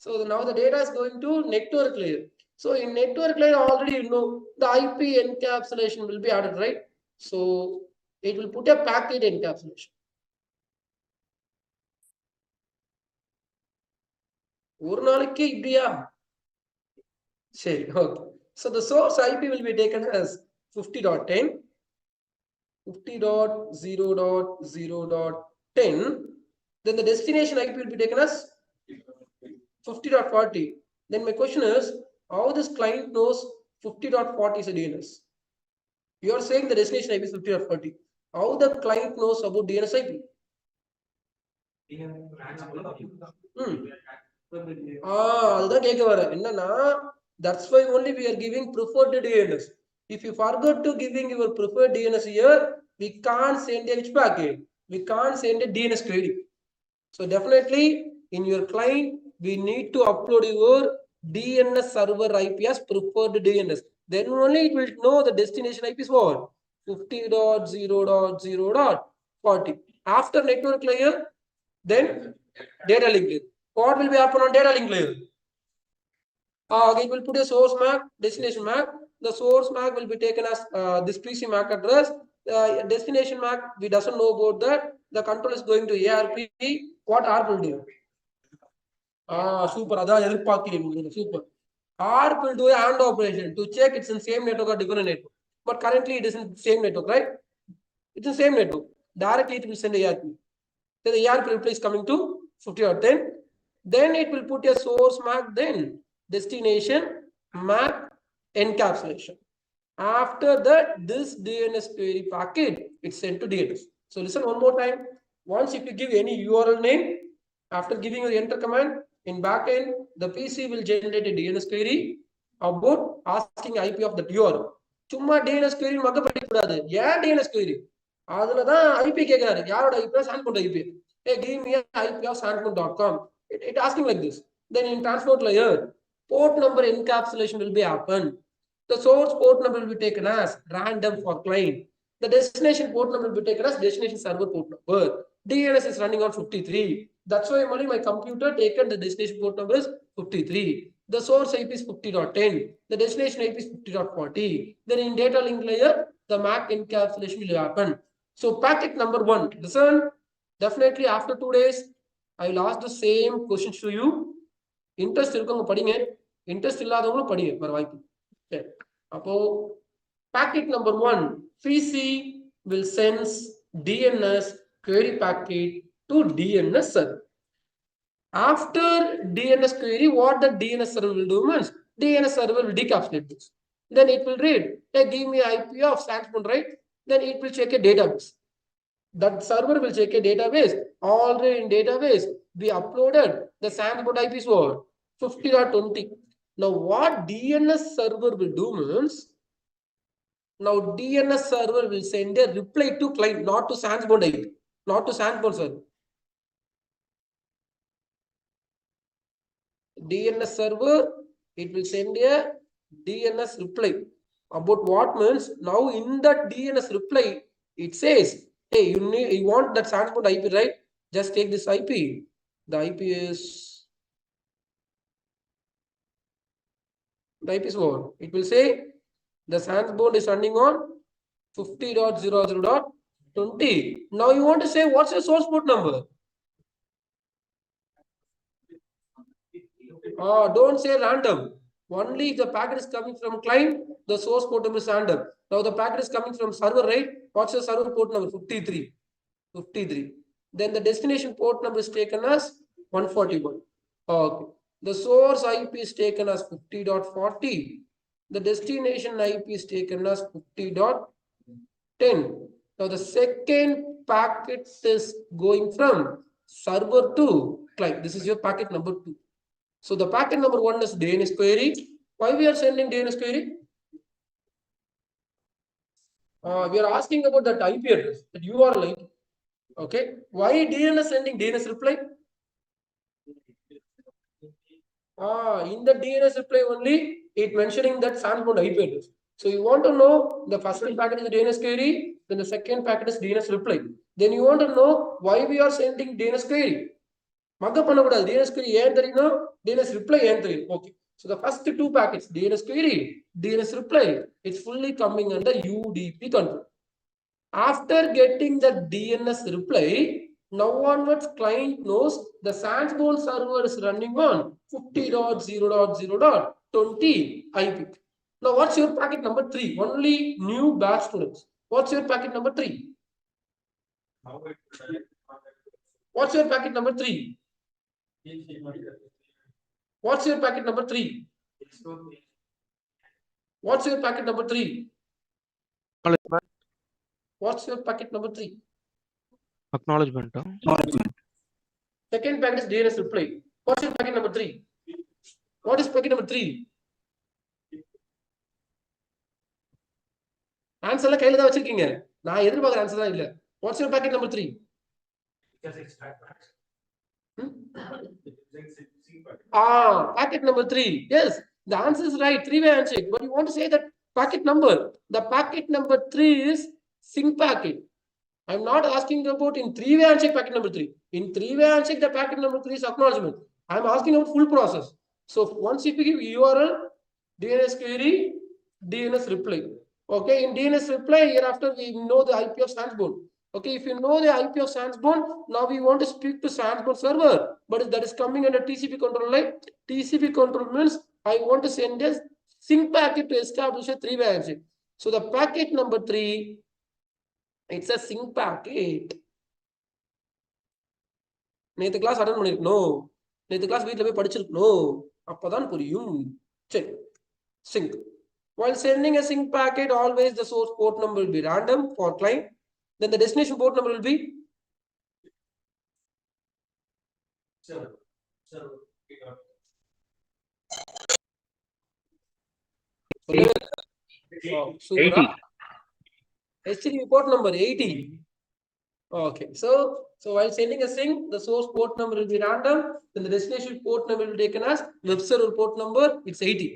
so now the data is going to network layer. So in network layer already you know the IP encapsulation will be added, right? So it will put a packet encapsulation. ஒரு நாளைக்கு இப்படியா? சரி, okay. So the source IP will be taken as 50.10. 50.0.0.10, then the destination IP will be taken as 50.40. Then my question is, how this client knows 50.40 is a DNS? You are saying the destination IP is 50.40. How the client knows about DNS IP? அதுதான் கேட்க வரேன் என்னன்னா, that's why only we are giving preferred DNS. If you forgot to giving your preferred DNS here, we can't send a which packet? We can't send a DNS query. So definitely in your client, we need to upload your DNS server IP as preferred DNS. Then only it will know the destination IP is what? 50.0.0.40. After network layer, then data link layer. What will be happen on data link layer? It will put a source MAC, destination MAC. The source MAC will be taken as this PC MAC address. Destination MAC, we doesn't know about that. The control is going to ARP. What ARP will do? Super. Super. ARP will do a AND operation to check it's in same network or different network. But currently it is in same network, right? It's in same network. Directly it will send ARP. Then the ARP reply is coming to 50.10. Then it will put a source MAC, then destination MAC encapsulation. After that, this DNS query packet it's sent to DNS. So listen one more time. Once if you give any URL name, after giving the enter command in backend, the PC will generate a DNS query about asking IP of that URL. சும்மா DNS query மக்க படிக்க கூடாது. ஏன் DNS query? அதுலதான் IP கேக்குறாரு. யாரோட IP? Sandpoint IP. Hey, give me an IP of sandpoint.com. It asking like this. Then in transport layer, port number encapsulation will be happen. The source port number will be taken as random for client. The destination port number will be taken as destination server port number. DNS is running on 53. That's why only my computer taken the destination port number is 53. The source IP is 50.10. The destination IP is 50.40. Then in data link layer, the MAC encapsulation will happen. So packet number 1, listen, definitely after 2 days, I will ask the same questions to you. Interest இருக்கவங்க படிங்க, interest இல்லாதவங்களும் படிங்க வர வாய்ப்பு. சரி, அப்போ packet number 1, PC will send DNS query packet to DNS server. After DNS query, what the DNS server will do means DNS server will decapsulate this. Then it will read, hey, give me IP of Sandpoint, right? Then it will check a database. That server will check a database. Already in database, we uploaded the Sandpoint IP is what? 50.20. Now what DNS server will do means, now DNS server will send a reply to client, not to Sandpoint IP, not to Sandpoint server. DNS server, it will send a DNS reply. About what means, now in that DNS reply, it says, hey, you want that Sandpoint IP, right? Just take this IP. The IP is what? It will say the Sandpoint is running on 50.0.0.20. Now you want to say what's your source port number? Don't say random. Only if the packet is coming from client, the source port number is random. Now the packet is coming from server, right? What's your server port number? 53. 53. Then the destination port number is taken as 141. Okay. The source IP is taken as 50.40. The destination IP is taken as 50.10. Now the second packet is going from server to client. This is your packet number 2. So the packet number 1 is DNS query. Why we are sending DNS query? We are asking about that IP address, that URL IP. Okay. Why DNS sending DNS reply? In the DNS reply only, it mentioning that Sandpoint IP address. So you want to know the first packet is the DNS query, then the second packet is DNS reply. Then you want to know why we are sending DNS query. DNS query DNS reply. Okay. So the first 2 packets, DNS query, DNS reply, it's fully coming under UDP control. After getting the DNS reply, now onwards client knows the Sandpoint server is running on 50.0.0.20 IP. Now what's your packet number 3? Only new batch students. What's your packet number 3? What's your packet number 3? What's your packet number 3? What's your packet number 3? What's your packet number 3? Acknowledgement. Second packet is DNS reply. What's your packet number 3? What is packet number 3? Answer la kaiyila da vechirkeenga. Na edirpaakra answer da illa. What's your packet number 3? Packet number 3. Yes, the answer is right. Three-way handshake. But you want to say that packet number. The packet number 3 is sync packet. I'm not asking about in three-way handshake packet number 3. In three-way handshake, the packet number 3 is acknowledgement. I'm asking about full process. So once if you give URL, DNS query, DNS reply. Okay, in DNS reply, hereafter we know the IP of Sandsborn. Okay, if you know the IP of Sandsborn, now we want to speak to Sandsborn server, but that is coming under TCP control line. TCP control means I want to send a sync packet to establish a three-way handshake. So the packet number 3, it's a sync packet. நேத்து class attend பண்ணிருக்கணும், நேத்து class வீட்ல போய் படிச்சிருக்கணும், அப்பதான் புரியும். சரி, sync. While sending a sync packet, always the source port number will be random for client. Then the destination port number will be HTTP port number 80. Okay, so while sending a sync, the source port number will be random. Then the destination port number will be taken as web server port number. It's 80.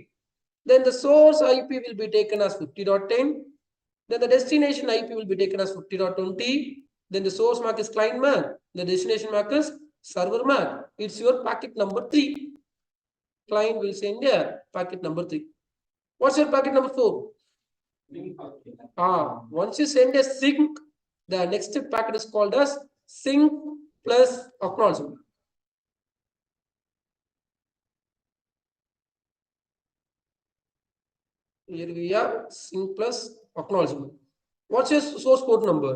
Then the source IP will be taken as 50.10. Then the destination IP will be taken as 50.20. Then the source MAC is client MAC. The destination MAC is server MAC. It's your packet number 3. Client will send a packet number 3. What's your packet number 4? Once you send a sync, the next packet is called as sync plus acknowledgement. Here we have sync plus acknowledgement. What's your source port number?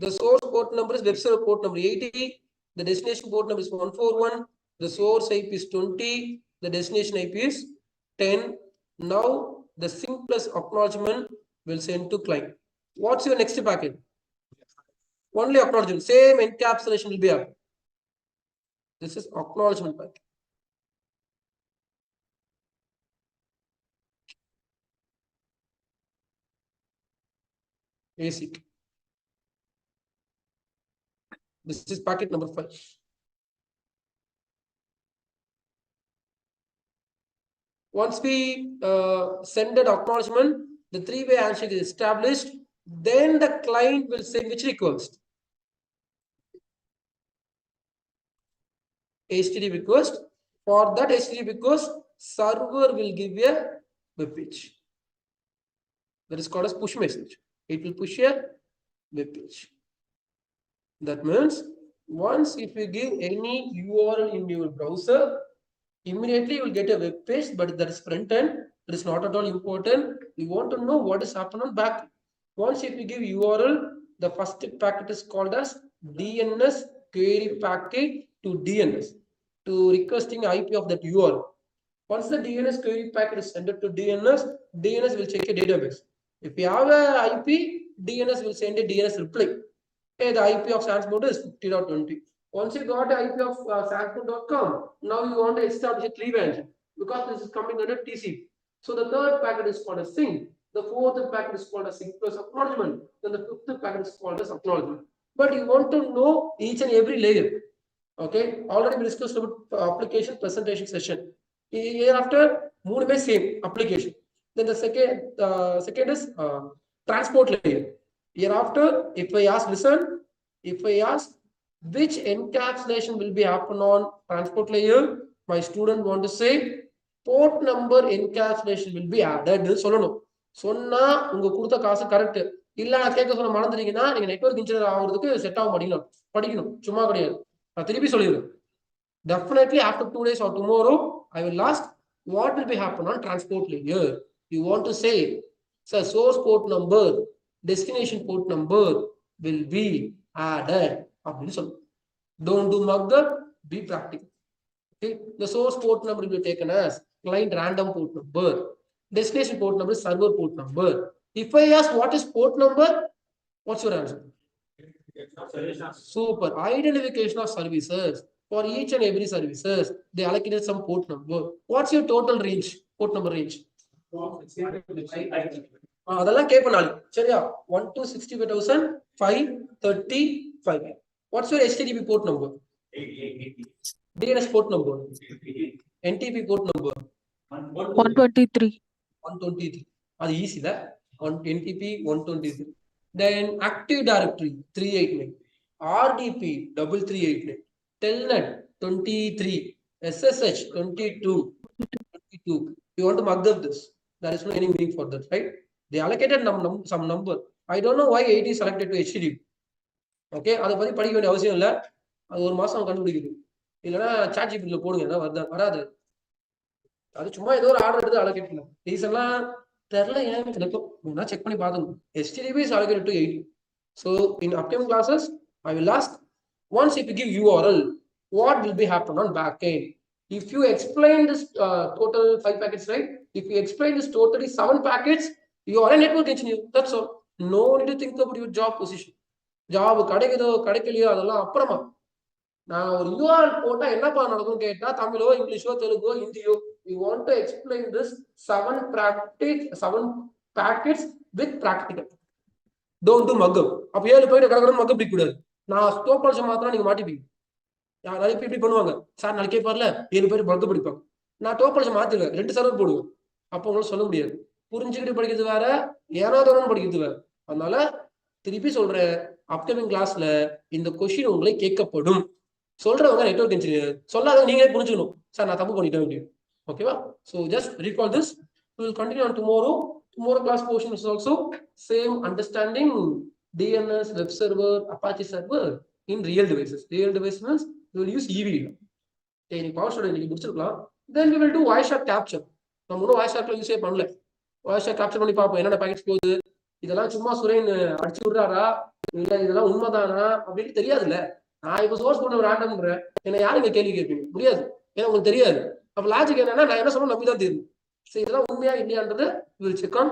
The source port number is web server port number 80. The destination port number is 141. The source IP is 20. The destination IP is 10. Now the sync plus acknowledgement will send to client. What's your next packet? Only acknowledgement. Same encapsulation will be up. This is acknowledgement packet. ASIC. This is packet number 5. Once we send an acknowledgement, the three-way handshake is established. Then the client will send which request? HTTP request. For that HTTP request, server will give a web page. That is called as push message. It will push a web page. That means once if you give any URL in your browser, immediately you will get a web page, but that is front end. That is not at all important. We want to know what is happening on back. Once if you give URL, the first packet is called as DNS query packet to DNS to requesting IP of that URL. Once the DNS query packet is sent to DNS, DNS will check a database. If you have a IP, DNS will send a DNS reply. Hey, the IP of Sandsborn is 50.20. Once you got the IP of Sandsborn.com, now you want to establish a three-way handshake because this is coming under TCP. So the third packet is called a sync. The fourth packet is called a sync plus acknowledgement. Then the fifth packet is called as acknowledgement. But you want to know each and every layer. Okay, already we discussed about application presentation session. Hereafter, move by same application. Then the second is transport layer. Hereafter, if I ask, listen, if I ask which encapsulation will be happen on transport layer, my student want to say port number encapsulation will be added. சொல்லணும். சொன்னா உங்க கொடுத்த காசு correct. இல்ல நான் கேட்க சொல்ல மறந்துட்டீங்கன்னா நீங்க நெட்வொர்க் இன்ஜினியர் ஆகிறதுக்கு செட் ஆக மாட்டீங்க. படிக்கணும். சும்மா கிடையாது. நான் திருப்பி சொல்லிடுறேன். Definitely after 2 days or tomorrow, I will ask what will be happen on transport layer. You want to say So source port number, destination port number will be added. Don't do mug-up, be practical. Okay, the source port number will be taken as client random port number. Destination port number is server port number. If I ask what is port number, what's your answer? Super. Identification of services. For each and every services, they allocated some port number. What's your total range? Port number range. அதெல்லாம் கேட்பேன் நாளைக்கு சரியா 1,65,535. What's your HTTP port number? DNS port number. NTP port number. 123. 123. அது ஈஸில NTP 123. Then Active Directory 389, RDP 3389, Telnet 23, SSH 22. You want to mug up this? There is no any meaning for that, right? They allocated some number. I don't know why 80 is selected to HTTP. Okay, அதை பத்தி படிக்க வேண்டிய அவசியம் இல்லை. அது ஒரு மாசம் கண்டுபிடிக்குது. இல்லைன்னா ChatGPT போடுங்க வராது. அது சும்மா ஏதோ ஒரு ஆர்டர் எடுத்து அலோகேட் பண்ணலாம். ரீசன்லாம் தெரியல ஏன் எனக்கு செக் பண்ணி பார்த்துங்க. HTTP is allocated to 80. So in upcoming classes, I will ask, once if you give URL, what will be happen on backend? If you explain this total 5 packets, right? If you explain this totally 7 packets, you are a network engineer. That's all. No need to think about your job position. Job கிடைக்குதோ கிடைக்கலையோ அதெல்லாம் அப்புறமா. நான் ஒரு URL போட்டா என்னப்பா நடக்கும்னு கேட்டா தமிழோ இங்கிலீஷோ தெலுங்கோ ஹிந்தியோ. You want to explain this 7 packets with practical. Don't do mug-up. அப்ப 7 போயிட்டு கடகடன்னு mug-up பிடிக்க கூடாது. நான் டோபாலஜி மாத்திரம் நீங்க மாட்டிப்பீங்க. நிறைய பேர் இப்படி பண்ணுவாங்க. சார் நாளைக்கே பாருல 7 பேர் mug-up பிடிப்பாங்க. நான் டோபாலஜி மாத்திடுவேன் 2 சர்வர் போடுவேன். அப்போ உங்களுக்கு சொல்ல முடியாது. புரிஞ்சுக்கிட்டு படிக்கிறது வேற, ஏனாதோன்னு படிக்கிறது வேற. அதனால திருப்பி சொல்றேன், அப்கமிங் கிளாஸ்ல இந்த கொஸ்டின் உங்களை கேட்கப்படும். சொல்றவங்க நெட்வொர்க் இன்ஜினியர், சொல்லாதவங்க நீங்களே புரிஞ்சுக்கணும். சார் நான் தப்பு பண்ணிட்டேன் அப்படின்னு. Okay, so just recall this. We will continue on tomorrow. Tomorrow class portion is also same understanding DNS, web server, Apache server in real devices. Real devices we will use EVD. Okay, power storage நீங்க முடிச்சிருக்கலாம். Then we will do Wireshark capture. நம்ம இன்னும் Wireshark use பண்ணல. Wireshark capture பண்ணி பார்ப்போம் என்னென்ன pockets போகுது. இதெல்லாம் சும்மா சுரேன் அடிச்சு விடுறாரா இல்ல இதெல்லாம் உண்மைதானா அப்படின்னு தெரியாதுல்ல. நான் இப்ப சோர்ஸ் போட்டு ரேண்டம்ன்றேன். என்ன யாருங்க கேள்வி கேட்பீங்க? முடியாது. ஏன்னா உங்களுக்கு தெரியாது. அப்ப லாஜிக் என்னன்னா நான் என்ன சொன்னா நம்பிதான் தெரியும். சரி இதெல்லாம் உண்மையா இல்லையான்றது will check on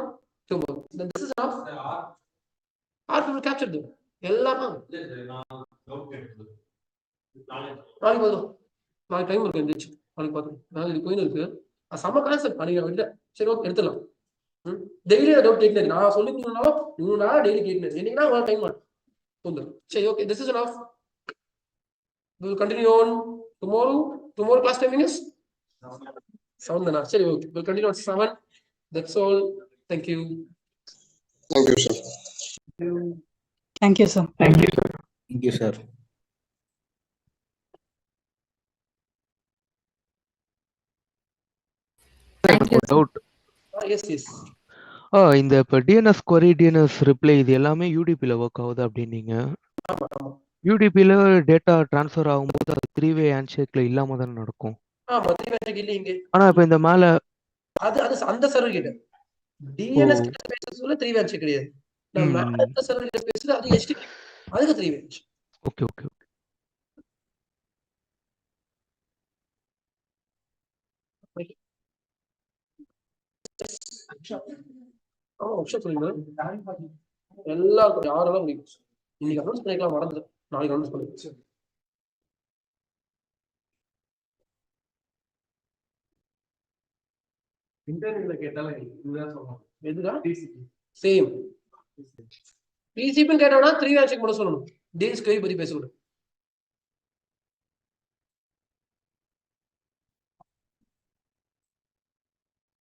tomorrow. Then this is enough. Or we will capture them. எல்லாம் நாளைக்கு போதும். நாளைக்கு டைம் இருக்கு எந்திரிச்சு நாளைக்கு பார்த்து நாளைக்கு கோயில் இருக்கு. செம்ம கான்செப்ட் பண்ணிக்க வேண்டிய. சரி ஓகே எடுத்துடலாம். டெய்லி டவுட் கேட்கணும். நான் சொல்லி கொடுக்கணும்னாலும் 3 நாள் டெய்லி கேட்கணும். என்னைக்குன்னா ஒரு டைம் மாட்டோம். சரி okay, this is enough. We will continue on tomorrow. Tomorrow class timing is 7 தானா? சரி okay, we'll continue on 7. That's all. Thank you. Thank you, sir. Thank you, sir. Thank you, sir. Thank you, sir. Doubt. Yes, yes. இந்த இப்போ DNS query DNS reply இது எல்லாமே யூடிபியில் work ஆகுது அப்படின்னீங்க. ஆமா ஆமா யூடிபியில் data transfer ஆகும்போது அது 3-way ஹேண்ட்ஷேக்ல இல்லாம தானே நடக்கும். ஆமா 3-way இல்ல இங்க. ஆனா இப்போ இந்த மேல அது அந்த சர்வர் கிட்ட டிஎன்எஸ் கிட்ட பேசுறதுல 3-way கிடையாது. நம்ம அந்த சர்வர் கிட்ட பேசுறது அது HTTP. அதுக்கு 3-way. Okay okay. எல்லாருக்கும் யாரெல்லாம் முடியும் இன்னைக்கு அனௌன்ஸ் பண்ணிக்கலாம். மறந்து நாளைக்கு அனௌன்ஸ் பண்ணிக்கலாம். இன்டர்வியூல கேட்டாலும் இதுதான் சொல்லணும். எதுதான் சேம் டிசிபி கேட்டோம்னா 3-way ஹேண்ட்ஷேக் மட்டும் சொல்லணும். டேஸ் query பத்தி பேசக்கூடாது.